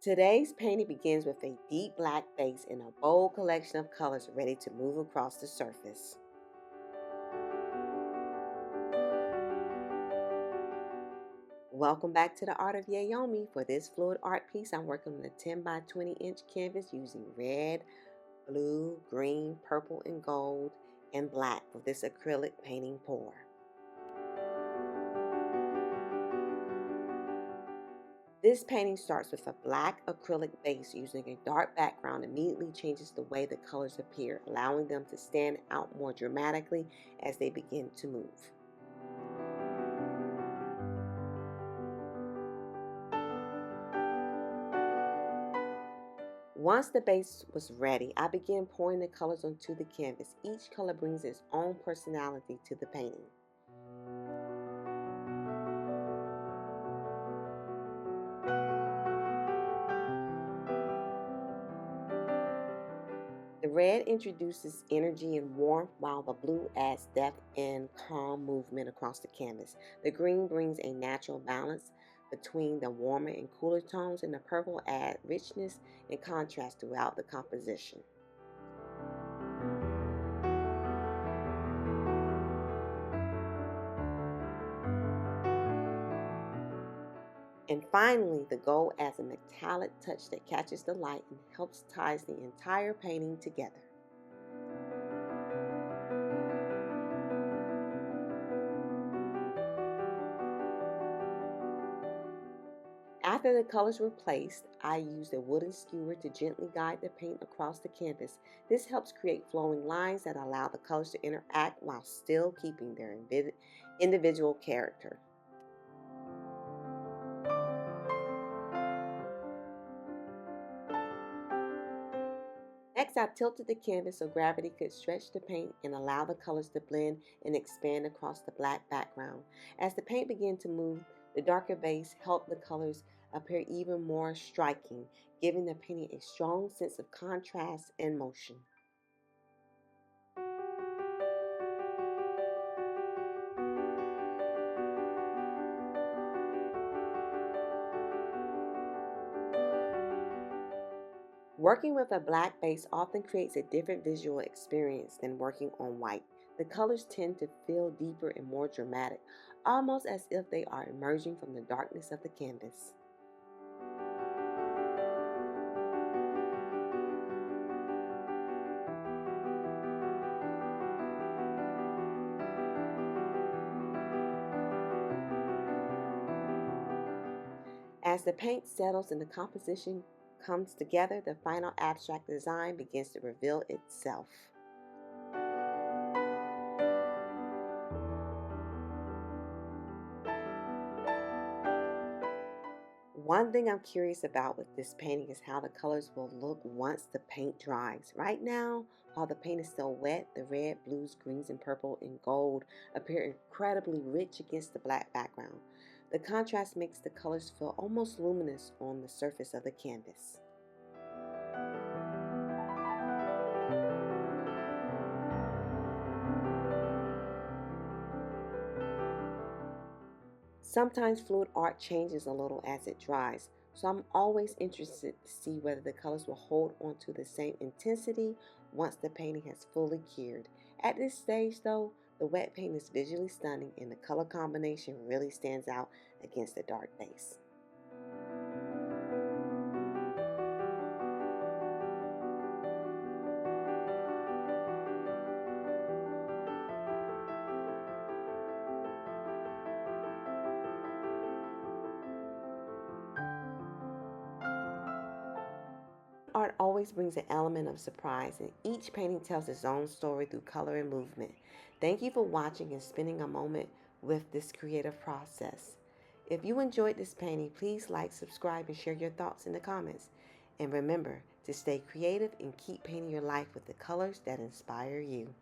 Today's painting begins with a deep black base and a bold collection of colors ready to move across the surface. Welcome back to the Art of Yayomi. For this fluid art piece, I'm working on a 10 by 20 inch canvas using red, blue, green, purple, and gold, and black for this acrylic painting pour. This painting starts with a black acrylic base using a dark background immediately changes the way the colors appear, allowing them to stand out more dramatically as they begin to move. Once the base was ready, I began pouring the colors onto the canvas. Each color brings its own personality to the painting. The red introduces energy and warmth, while the blue adds depth and calm movement across the canvas. The green brings a natural balance between the warmer and cooler tones, and the purple adds richness and contrast throughout the composition. And finally, the gold adds a metallic touch that catches the light and helps ties the entire painting together. After the colors were placed, I used a wooden skewer to gently guide the paint across the canvas. This helps create flowing lines that allow the colors to interact while still keeping their individual character. Next, I tilted the canvas so gravity could stretch the paint and allow the colors to blend and expand across the black background. As the paint began to move, the darker base helped the colors appear even more striking, giving the painting a strong sense of contrast and motion. Working with a black base often creates a different visual experience than working on white. The colors tend to feel deeper and more dramatic, almost as if they are emerging from the darkness of the canvas. As the paint settles and the composition comes together, the final abstract design begins to reveal itself. One thing I'm curious about with this painting is how the colors will look once the paint dries. Right now, while the paint is still wet, the red, blues, greens, and purple and gold appear incredibly rich against the black background. The contrast makes the colors feel almost luminous on the surface of the canvas. Sometimes fluid art changes a little as it dries, so I'm always interested to see whether the colors will hold onto the same intensity once the painting has fully cured. At this stage though, the wet paint is visually stunning and the color combination really stands out against the dark base. Art always brings an element of surprise, and each painting tells its own story through color and movement. Thank you for watching and spending a moment with this creative process. If you enjoyed this painting, please like, subscribe, and share your thoughts in the comments. And remember to stay creative and keep painting your life with the colors that inspire you.